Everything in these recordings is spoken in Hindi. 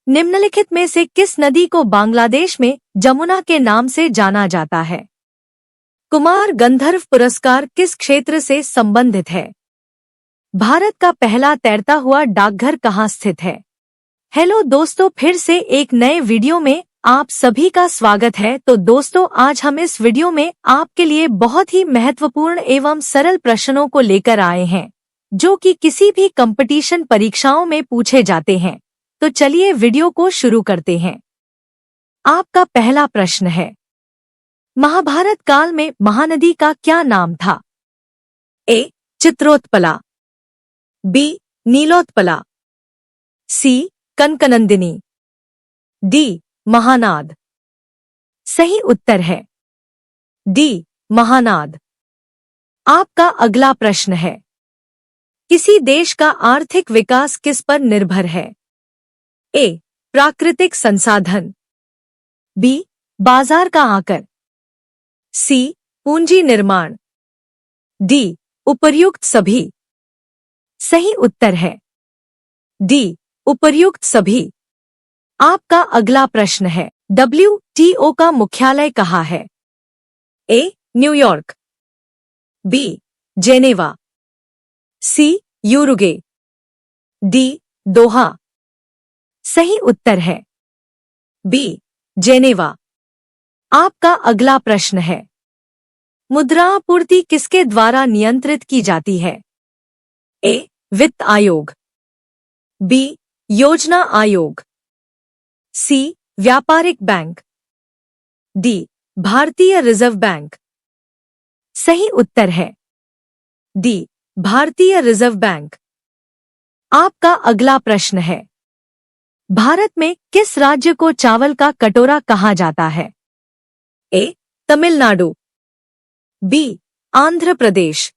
निम्नलिखित में से किस नदी को बांग्लादेश में जमुना के नाम से जाना जाता है? कुमार गंधर्व पुरस्कार किस क्षेत्र से संबंधित है? भारत का पहला तैरता हुआ डाकघर कहाँ स्थित है? हेलो दोस्तों, फिर से एक नए वीडियो में आप सभी का स्वागत है। तो दोस्तों, आज हम इस वीडियो में आपके लिए बहुत ही महत्वपूर्ण एवं सरल प्रश्नों को लेकर आए हैं, जो कि किसी भी कंपटीशन परीक्षाओं में पूछे जाते हैं। तो चलिए वीडियो को शुरू करते हैं। आपका पहला प्रश्न है, महाभारत काल में महानदी का क्या नाम था? ए. चित्रोत्पला, बी. नीलोत्पला, सी. कनकनंदिनी, डी. महानाद। सही उत्तर है डी. महानाद। आपका अगला प्रश्न है, किसी देश का आर्थिक विकास किस पर निर्भर है? ए. प्राकृतिक संसाधन, बी. बाजार का आकर, सी. पूंजी निर्माण, डी. उपर्युक्त सभी। सही उत्तर है डी. उपर्युक्त सभी। आपका अगला प्रश्न है, WTO का मुख्यालय कहाँ है? A. New York, B. Geneva, C. Uruguay, D. Doha. सही उत्तर है बी. जेनेवा। आपका अगला प्रश्न है, मुद्रा आपूर्ति किसके द्वारा नियंत्रित की जाती है? ए. वित्त आयोग, बी. योजना आयोग, सी. व्यापारिक बैंक, डी. भारतीय रिजर्व बैंक। सही उत्तर है डी. भारतीय रिजर्व बैंक। आपका अगला प्रश्न है, भारत में किस राज्य को चावल का कटोरा कहा जाता है? ए. तमिलनाडु, बी. आंध्र प्रदेश,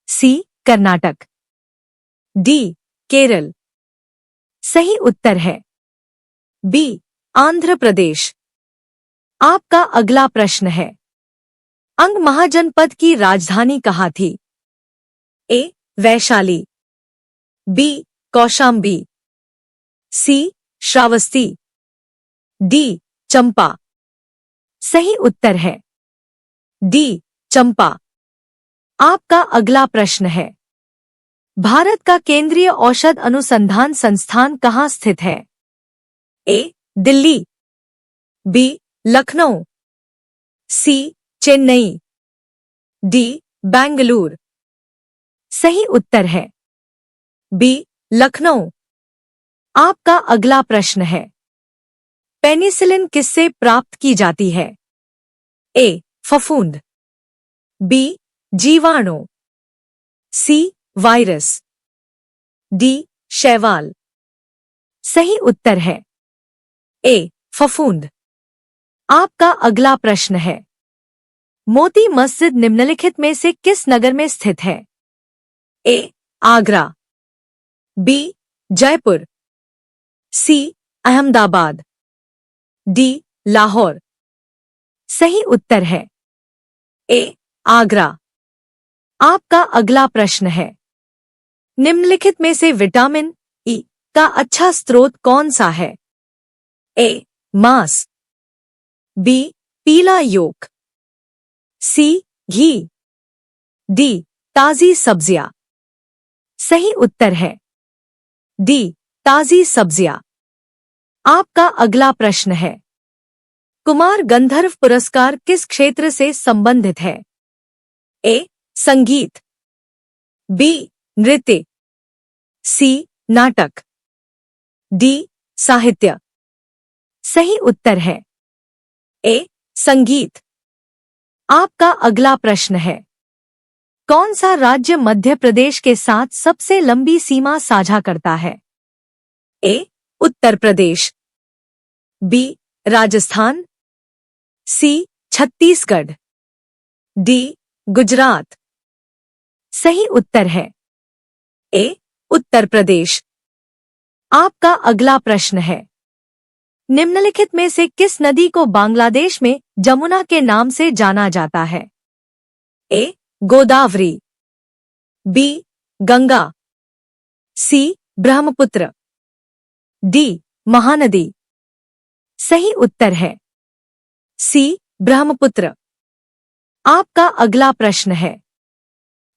सी. कर्नाटक, डी. केरल। सही उत्तर है बी. आंध्र प्रदेश। आपका अगला प्रश्न है, अंग महाजनपद की राजधानी कहाँ थी? ए. वैशाली, बी. कौशाम्बी, सी. श्रावस्ती, डी. चंपा। सही उत्तर है डी. चंपा। आपका अगला प्रश्न है, भारत का केंद्रीय औषध अनुसंधान संस्थान कहाँ स्थित है? ए. दिल्ली, बी. लखनऊ, सी. चेन्नई, डी. बेंगलुरु। सही उत्तर है बी. लखनऊ। आपका अगला प्रश्न है, पेनिसिलिन किससे प्राप्त की जाती है? ए. फफूंद, बी. जीवाणु, सी. Virus, D. शैवाल। सही उत्तर है ए. फफूंद। आपका अगला प्रश्न है, मोती मस्जिद निम्नलिखित में से किस नगर में स्थित है? ए. आगरा, बी. जयपुर, सी. अहमदाबाद, डी. लाहौर। सही उत्तर है ए. आगरा। आपका अगला प्रश्न है, निम्नलिखित में से विटामिन ई का अच्छा स्रोत कौन सा है? ए. मांस, बी. पीला योक, सी. घी, डी. ताजी सब्जियां। सही उत्तर है डी. ताजी सब्जियां। आपका अगला प्रश्न है, कुमार गंधर्व पुरस्कार किस क्षेत्र से संबंधित है? ए. संगीत, बी. नृत्य, सी. नाटक, डी. साहित्य। सही उत्तर है ए. संगीत। आपका अगला प्रश्न है, कौन सा राज्य मध्य प्रदेश के साथ सबसे लंबी सीमा साझा करता है? ए. उत्तर प्रदेश, बी. राजस्थान, सी. छत्तीसगढ़, डी. गुजरात। सही उत्तर है ए. उत्तर प्रदेश। आपका अगला प्रश्न है, निम्नलिखित में से किस नदी को बांग्लादेश में जमुना के नाम से जाना जाता है? ए. गोदावरी, बी. गंगा, सी. ब्रह्मपुत्र, डी. महानदी। सही उत्तर है सी ब्रह्मपुत्र। आपका अगला प्रश्न है,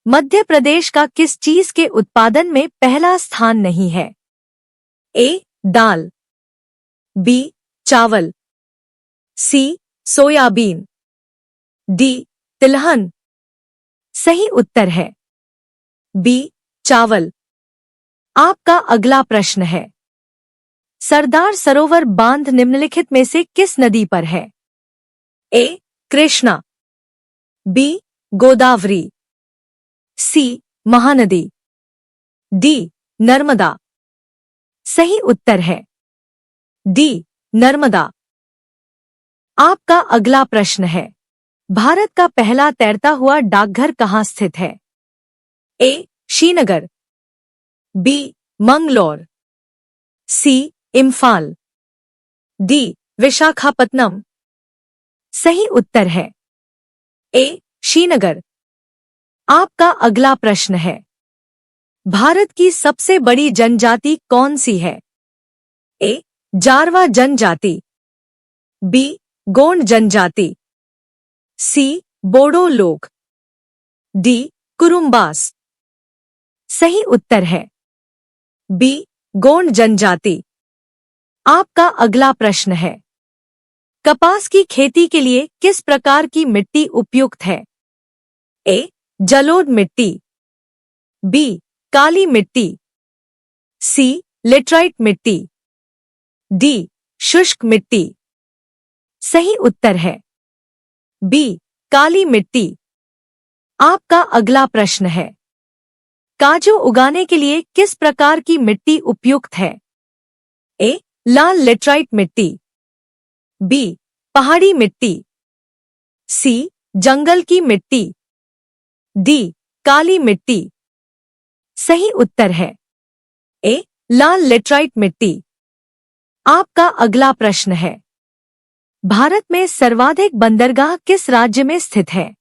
मध्य प्रदेश का किस चीज के उत्पादन में पहला स्थान नहीं है? ए दाल, बी चावल, सी सोयाबीन, डी तिलहन। सही उत्तर है बी चावल। आपका अगला प्रश्न है, सरदार सरोवर बांध निम्नलिखित में से किस नदी पर है? ए कृष्णा, बी गोदावरी, सी महानदी, डी नर्मदा। सही उत्तर है डी नर्मदा। आपका अगला प्रश्न है, भारत का पहला तैरता हुआ डाकघर कहाँ स्थित है? ए श्रीनगर, बी मंगलोर, सी इम्फाल, डी विशाखापत्तनम। सही उत्तर है ए श्रीनगर। आपका अगला प्रश्न है, भारत की सबसे बड़ी जनजाति कौन सी है? ए जारवा जनजाति, बी गोंड जनजाति, सी बोडो लोग, डी कुरुम्बास। सही उत्तर है बी गोंड जनजाति। आपका अगला प्रश्न है, कपास की खेती के लिए किस प्रकार की मिट्टी उपयुक्त है? ए जलोढ़ मिट्टी, बी काली मिट्टी, सी लेटराइट मिट्टी, डी शुष्क मिट्टी। सही उत्तर है बी काली मिट्टी। आपका अगला प्रश्न है, काजू उगाने के लिए किस प्रकार की मिट्टी उपयुक्त है? ए लाल लेटराइट मिट्टी, बी पहाड़ी मिट्टी, सी जंगल की मिट्टी, डी काली मिट्टी। सही उत्तर है ए लाल लेटराइट मिट्टी। आपका अगला प्रश्न है, भारत में सर्वाधिक बंदरगाह किस राज्य में स्थित है?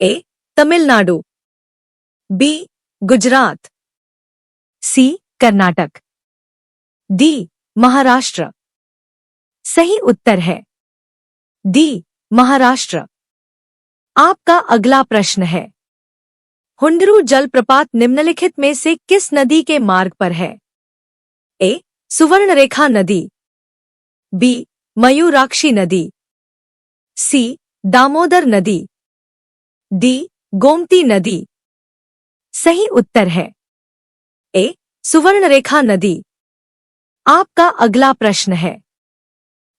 ए तमिलनाडु, बी गुजरात, सी कर्नाटक, डी महाराष्ट्र। सही उत्तर है डी महाराष्ट्र। आपका अगला प्रश्न है, हुंडरू जलप्रपात निम्नलिखित में से किस नदी के मार्ग पर है? ए सुवर्णरेखा नदी, बी मयूराक्षी नदी, सी दामोदर नदी, डी गोमती नदी। सही उत्तर है ए सुवर्णरेखा नदी। आपका अगला प्रश्न है,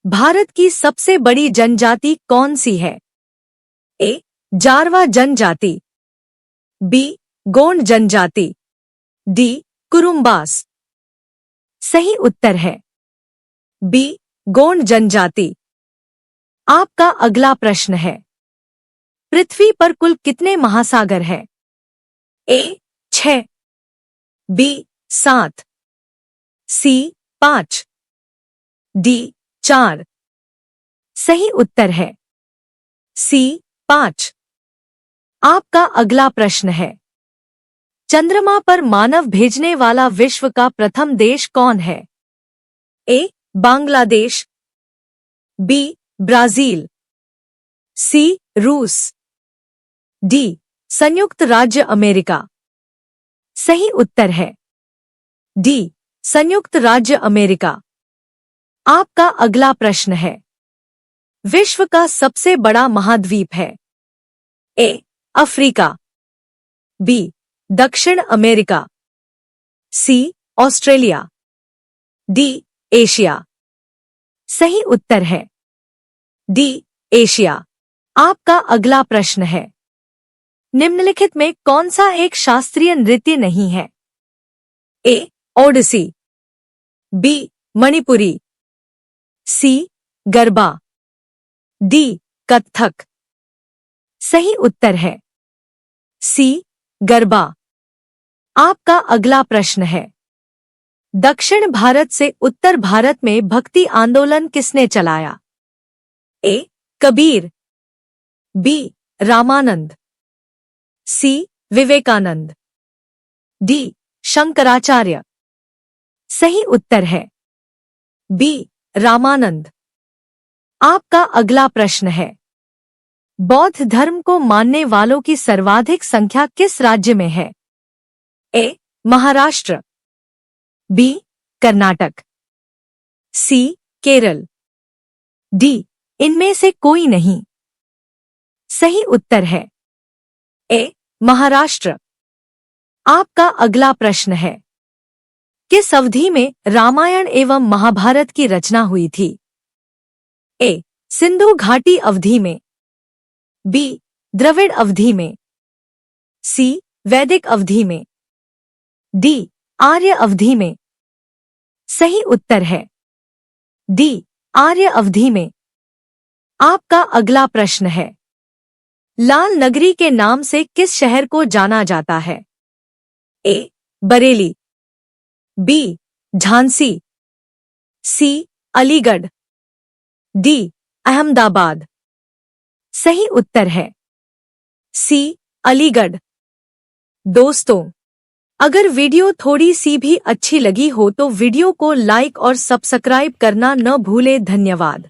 भारत की सबसे बड़ी जनजाति कौन सी है? ए जारवा जनजाति, बी गोंड जनजाति, डी कुरुम्बास। सही उत्तर है बी गोंड जनजाति। आपका अगला प्रश्न है, पृथ्वी पर कुल कितने महासागर हैं? ए 6, बी 7, सी 5, डी 4। सही उत्तर है सी 5। आपका अगला प्रश्न है, चंद्रमा पर मानव भेजने वाला विश्व का प्रथम देश कौन है? ए बांग्लादेश, बी ब्राजील, सी रूस, डी संयुक्त राज्य अमेरिका। सही उत्तर है डी संयुक्त राज्य अमेरिका। आपका अगला प्रश्न है, विश्व का सबसे बड़ा महाद्वीप है? ए अफ्रीका, बी दक्षिण अमेरिका, सी ऑस्ट्रेलिया, डी एशिया। सही उत्तर है डी एशिया। आपका अगला प्रश्न है, निम्नलिखित में कौन सा एक शास्त्रीय नृत्य नहीं है? ए ओडिसी, बी मणिपुरी, सी गरबा, डी कत्थक। सही उत्तर है सी गरबा। आपका अगला प्रश्न है, दक्षिण भारत से उत्तर भारत में भक्ति आंदोलन किसने चलाया? ए कबीर, बी रामानंद, सी विवेकानंद, डी शंकराचार्य। सही उत्तर है बी रामानंद। आपका अगला प्रश्न है, बौद्ध धर्म को मानने वालों की सर्वाधिक संख्या किस राज्य में है? ए महाराष्ट्र, बी कर्नाटक, सी केरल, डी इनमें से कोई नहीं। सही उत्तर है ए महाराष्ट्र। आपका अगला प्रश्न है, किस अवधि में रामायण एवं महाभारत की रचना हुई थी? ए सिंधु घाटी अवधि में, बी द्रविड़ अवधि में, सी वैदिक अवधि में, डी आर्य अवधि में। सही उत्तर है डी आर्य अवधि में। आपका अगला प्रश्न है, लाल नगरी के नाम से किस शहर को जाना जाता है? ए बरेली, बी झांसी, सी अलीगढ़, डी अहमदाबाद। सही उत्तर है सी अलीगढ़। दोस्तों, अगर वीडियो थोड़ी सी भी अच्छी लगी हो तो वीडियो को लाइक और सब्सक्राइब करना न भूलें। धन्यवाद।